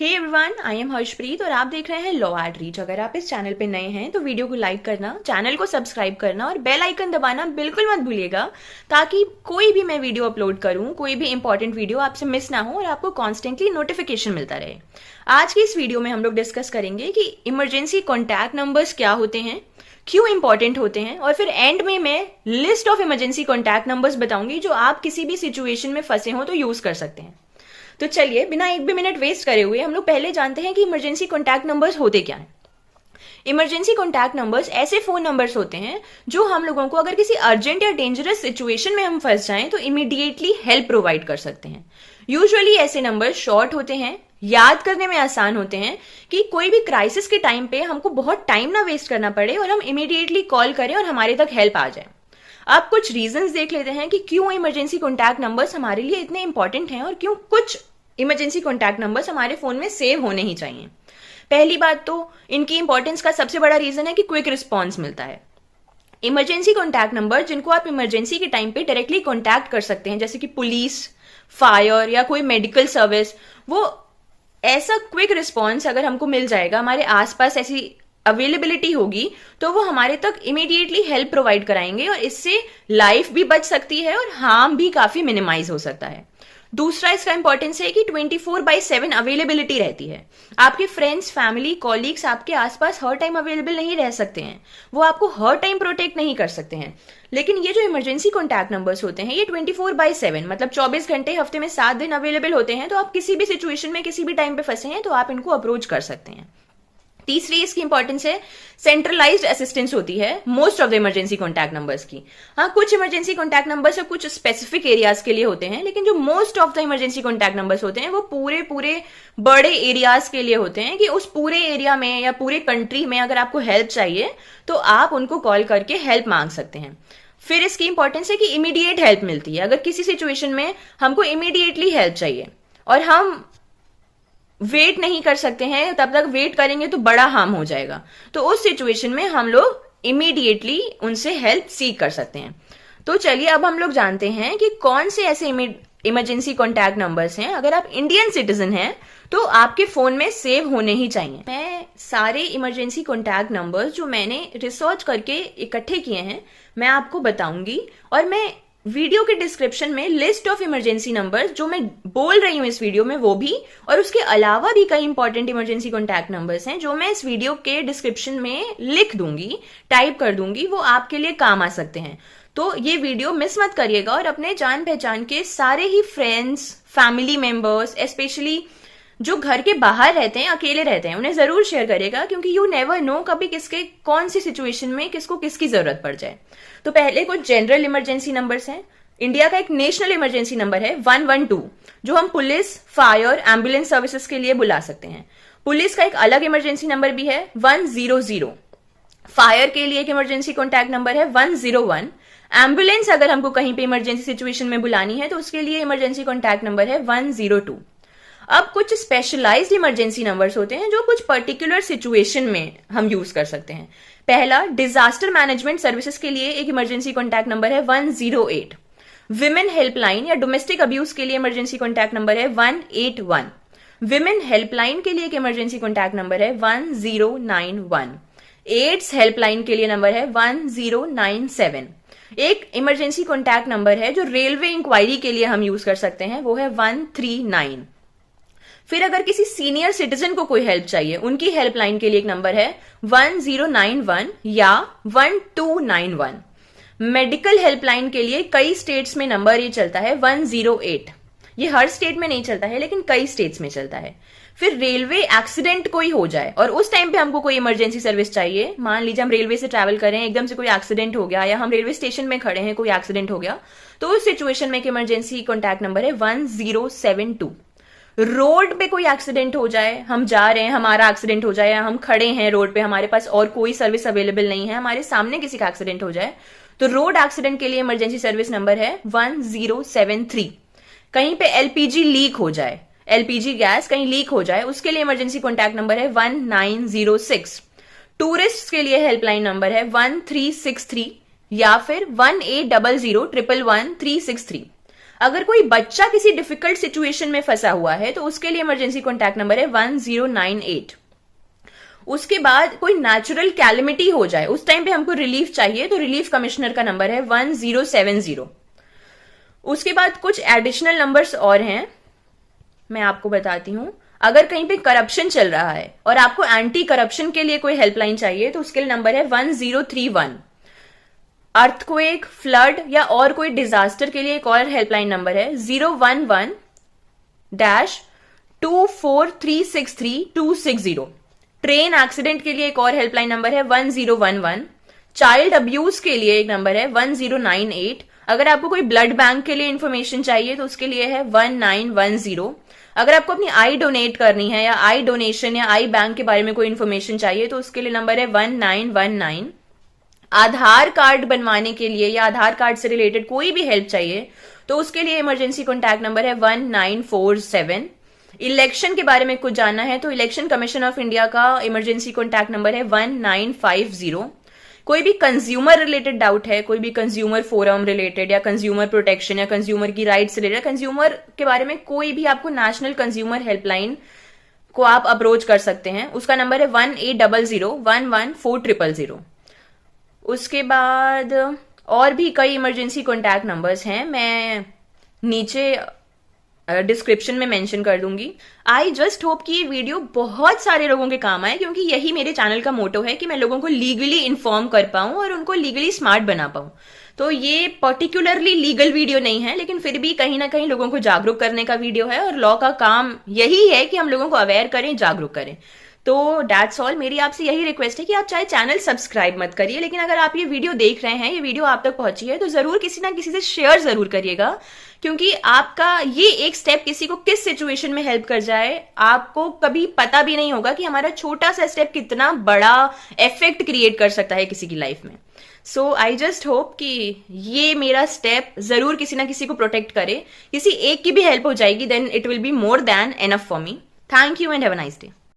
Hey everyone, I am Harshpreet और आप देख रहे हैं लॉ एट रीच। अगर आप इस चैनल पे नए हैं तो वीडियो को लाइक करना, चैनल को सब्सक्राइब करना और बेल आइकन दबाना बिल्कुल मत भूलिएगा, ताकि कोई भी मैं वीडियो अपलोड करूं, कोई भी इंपॉर्टेंट वीडियो आपसे मिस ना हो और आपको कॉन्स्टेंटली नोटिफिकेशन मिलता रहे। आज की इस वीडियो में हम लोग डिस्कस करेंगे कि इमरजेंसी कॉन्टैक्ट नंबर्स क्या होते हैं, क्यों इंपॉर्टेंट होते हैं, और फिर एंड में मैं list of emergency contact numbers बताऊंगी जो आप किसी भी सिचुएशन में फंसे हो तो यूज कर सकते हैं। तो चलिए बिना एक भी मिनट वेस्ट करे हुए हम लोग पहले जानते हैं कि इमरजेंसी कॉन्टैक्ट नंबर्स होते क्या हैं। इमरजेंसी कॉन्टैक्ट नंबर्स ऐसे फोन नंबर्स होते हैं जो हम लोगों को अगर किसी अर्जेंट या डेंजरस सिचुएशन में हम फंस जाएं तो इमीडिएटली हेल्प प्रोवाइड कर सकते हैं। यूजुअली ऐसे नंबर शॉर्ट होते हैं, याद करने में आसान होते हैं कि कोई भी क्राइसिस के टाइम पे हमको बहुत टाइम ना वेस्ट करना पड़े और हम इमीडिएटली कॉल करें और हमारे तक हेल्प आ जाए। अब कुछ रीजंस देख लेते हैं कि क्यों इमरजेंसी कॉन्टैक्ट नंबर्स हमारे लिए इतने इंपॉर्टेंट हैं और क्यों कुछ इमरजेंसी कॉन्टैक्ट नंबर्स हमारे फोन में सेव होने ही चाहिए। पहली बात तो इनकी इंपॉर्टेंस का सबसे बड़ा रीजन है कि क्विक रिस्पॉन्स मिलता है। इमरजेंसी कॉन्टैक्ट नंबर जिनको आप इमरजेंसी के टाइम पे डायरेक्टली कॉन्टैक्ट कर सकते हैं, जैसे कि पुलिस, फायर या कोई मेडिकल सर्विस, वो ऐसा क्विक रिस्पॉन्स अगर हमको मिल जाएगा, हमारे आसपास ऐसी अवेलेबिलिटी होगी तो वो हमारे तक इमीडिएटली हेल्प प्रोवाइड कराएंगे और इससे लाइफ भी बच सकती है और हार्म भी काफी मिनिमाइज हो सकता है। दूसरा इसका इंपॉर्टेंस है कि 24/7 अवेलेबिलिटी रहती है। आपके फ्रेंड्स, फैमिली, कॉलीग्स आपके आसपास हर टाइम अवेलेबल नहीं रह सकते हैं, वो आपको हर टाइम प्रोटेक्ट नहीं कर सकते हैं। लेकिन ये जो इमरजेंसी कॉन्टैक्ट नंबर्स होते हैं ये 24/7 मतलब 24 घंटे हफ्ते में 7 दिन अवेलेबल होते हैं। तो आप किसी भी सिचुएशन में किसी भी टाइम पे फंसे हैं तो आप इनको अप्रोच कर सकते हैं। तीसरी इसकी इंपॉर्टेंस है सेंट्रलाइज्ड असिस्टेंस होती है most of the emergency contact numbers की। हाँ, कुछ इमरजेंसी कॉन्टैक्ट नंबर्स कुछ स्पेसिफिक एरियाज के लिए होते हैं, लेकिन जो most of the emergency contact numbers होते हैं वो पूरे पूरे बड़े एरियाज के लिए होते हैं कि उस पूरे एरिया में या पूरे कंट्री में अगर आपको हेल्प चाहिए तो आप उनको कॉल करके हेल्प मांग सकते हैं। फिर इसकी इंपॉर्टेंस है कि इमीडिएट हेल्प मिलती है। अगर किसी सिचुएशन में हमको इमीडिएटली हेल्प चाहिए और हम वेट नहीं कर सकते हैं, तब तक वेट करेंगे तो बड़ा हार्म हो जाएगा, तो उस सिचुएशन में हम लोग इमीडिएटली उनसे हेल्प सीख कर सकते हैं। तो चलिए अब हम लोग जानते हैं कि कौन से ऐसे इमरजेंसी कॉन्टैक्ट नंबर्स हैं अगर आप इंडियन सिटीजन हैं तो आपके फोन में सेव होने ही चाहिए। मैं सारे इमरजेंसी कॉन्टैक्ट नंबर्स जो मैंने रिसर्च करके इकट्ठे किए हैं मैं आपको बताऊंगी, और मैं वीडियो के डिस्क्रिप्शन में लिस्ट ऑफ इमरजेंसी नंबर्स जो मैं बोल रही हूं इस वीडियो में वो भी, और उसके अलावा भी कई इंपॉर्टेंट इमरजेंसी कॉन्टैक्ट नंबर्स हैं जो मैं इस वीडियो के डिस्क्रिप्शन में लिख दूंगी, टाइप कर दूंगी, वो आपके लिए काम आ सकते हैं। तो ये वीडियो मिस मत करिएगा और अपने जान पहचान के सारे ही फ्रेंड्स, फैमिली मेंबर्स, स्पेशली जो घर के बाहर रहते हैं, अकेले रहते हैं, उन्हें जरूर शेयर करेगा, क्योंकि यू नेवर नो कभी किसके कौन सी सिचुएशन में किसको किसकी जरूरत पड़ जाए। तो पहले कुछ जनरल इमरजेंसी नंबर्स हैं। इंडिया का एक नेशनल इमरजेंसी नंबर है 112 जो हम पुलिस, फायर, एम्बुलेंस सर्विसेज के लिए बुला सकते हैं। पुलिस का एक अलग इमरजेंसी नंबर भी है 100। फायर के लिए एक इमरजेंसी कॉन्टैक्ट नंबर है 101। एम्बुलेंस अगर हमको कहीं पे इमरजेंसी सिचुएशन में बुलानी है तो उसके लिए इमरजेंसी कॉन्टैक्ट नंबर है 102। अब कुछ स्पेशलाइज्ड इमरजेंसी नंबर्स होते हैं जो कुछ पर्टिकुलर सिचुएशन में हम यूज कर सकते हैं। पहला, डिजास्टर मैनेजमेंट सर्विसेज के लिए एक इमरजेंसी कॉन्टैक्ट नंबर है 108। विमेन हेल्पलाइन या डोमेस्टिक अब्यूज के लिए इमरजेंसी कॉन्टैक्ट नंबर है 181। विमेन हेल्पलाइन के लिए एक इमरजेंसी कॉन्टैक्ट नंबर है 1091। एड्स हेल्पलाइन के लिए नंबर है 1097। एक इमरजेंसी कॉन्टैक्ट नंबर है जो रेलवे इंक्वायरी के लिए हम यूज कर सकते हैं, वो है 139। फिर अगर किसी सीनियर सिटीजन को कोई हेल्प चाहिए, उनकी हेल्पलाइन के लिए एक नंबर है 1091 या 1291। मेडिकल हेल्पलाइन के लिए कई स्टेट्स में नंबर ये चलता है 108। ये हर स्टेट में नहीं चलता है लेकिन कई स्टेट्स में चलता है। फिर रेलवे एक्सीडेंट कोई हो जाए और उस टाइम पे हमको कोई इमरजेंसी सर्विस चाहिए, मान लीजिए हम रेलवे से ट्रैवल कर रहे हैं, एकदम से कोई एक्सीडेंट हो गया, या हम रेलवे स्टेशन में खड़े हैं, कोई एक्सीडेंट हो गया, तो उस सिचुएशन में एक इमरजेंसी कॉन्टैक्ट नंबर है 1072। रोड पे कोई एक्सीडेंट हो जाए, हम जा रहे हैं, हमारा एक्सीडेंट हो जाए, या हम खड़े हैं रोड पे, हमारे पास और कोई सर्विस अवेलेबल नहीं है, हमारे सामने किसी का एक्सीडेंट हो जाए, तो रोड एक्सीडेंट के लिए इमरजेंसी सर्विस नंबर है 1073। कहीं पे एलपीजी लीक हो जाए, एलपीजी गैस कहीं लीक हो जाए, उसके लिए इमरजेंसी कॉन्टैक्ट नंबर है 1906। टूरिस्ट के लिए हेल्पलाइन नंबर है 1363 या फिर 1800 111 363। अगर कोई बच्चा किसी डिफिकल्ट सिचुएशन में फंसा हुआ है तो उसके लिए इमरजेंसी कॉन्टैक्ट नंबर है 1098। उसके बाद कोई नेचुरल कैलेमिटी हो जाए, उस टाइम पे हमको रिलीफ चाहिए तो रिलीफ कमिश्नर का नंबर है 1070। उसके बाद कुछ एडिशनल नंबर्स और हैं, मैं आपको बताती हूं। अगर कहीं पे करप्शन चल रहा है और आपको एंटी करप्शन के लिए कोई हेल्पलाइन चाहिए तो उसके लिए नंबर है 1031। अर्थक्वेक, फ्लड या और कोई डिजास्टर के लिए एक और हेल्पलाइन नंबर है 011-24363-260। ट्रेन एक्सीडेंट के लिए एक और हेल्पलाइन नंबर है 1011। चाइल्ड अब्यूज के लिए एक नंबर है 1098। अगर आपको कोई ब्लड बैंक के लिए इंफॉर्मेशन चाहिए तो उसके लिए है 1910। अगर आपको अपनी आई डोनेट करनी है या आई डोनेशन या आई बैंक के बारे में कोई इंफॉर्मेशन चाहिए तो उसके लिए नंबर है 1919। आधार कार्ड बनवाने के लिए या आधार कार्ड से रिलेटेड कोई भी हेल्प चाहिए तो उसके लिए इमरजेंसी कॉन्टैक्ट नंबर है 1947। इलेक्शन के बारे में कुछ जानना है तो इलेक्शन कमीशन ऑफ इंडिया का इमरजेंसी कॉन्टैक्ट नंबर है 1950। कोई भी कंज्यूमर रिलेटेड डाउट है, कोई भी कंज्यूमर फोरम रिलेटेड या कंज्यूमर प्रोटेक्शन या कंज्यूमर की राइट्स रिलेटेड, कंज्यूमर के बारे में कोई भी, आपको नेशनल कंज्यूमर हेल्पलाइन को आप अप्रोच कर सकते हैं। उसका नंबर है 1800114000। उसके बाद और भी कई इमरजेंसी कॉन्टैक्ट नंबर्स हैं, मैं नीचे डिस्क्रिप्शन में मेंशन कर दूंगी। आई जस्ट होप कि ये वीडियो बहुत सारे लोगों के काम आए, क्योंकि यही मेरे चैनल का मोटो है कि मैं लोगों को लीगली इन्फॉर्म कर पाऊं और उनको लीगली स्मार्ट बना पाऊं। तो ये पर्टिकुलरली लीगल वीडियो नहीं है, लेकिन फिर भी कहीं ना कहीं लोगों को जागरूक करने का वीडियो है और लॉ का काम यही है कि हम लोगों को अवेयर करें, जागरूक करें। तो दैट्स ऑल। मेरी आपसे यही रिक्वेस्ट है कि आप चाहे चैनल सब्सक्राइब मत करिए, लेकिन अगर आप ये वीडियो देख रहे हैं, ये वीडियो आप तक पहुंची है, तो जरूर किसी ना किसी से शेयर जरूर करिएगा, क्योंकि आपका ये एक स्टेप किसी को किस सिचुएशन में हेल्प कर जाए आपको कभी पता भी नहीं होगा कि हमारा छोटा सा स्टेप कितना बड़ा इफेक्ट क्रिएट कर सकता है किसी की लाइफ में। सो आई जस्ट होप कि ये मेरा स्टेप जरूर किसी ना किसी को प्रोटेक्ट करे। किसी एक की भी हेल्प हो जाएगी, then it will be more than enough for me. Thank you and have a nice day.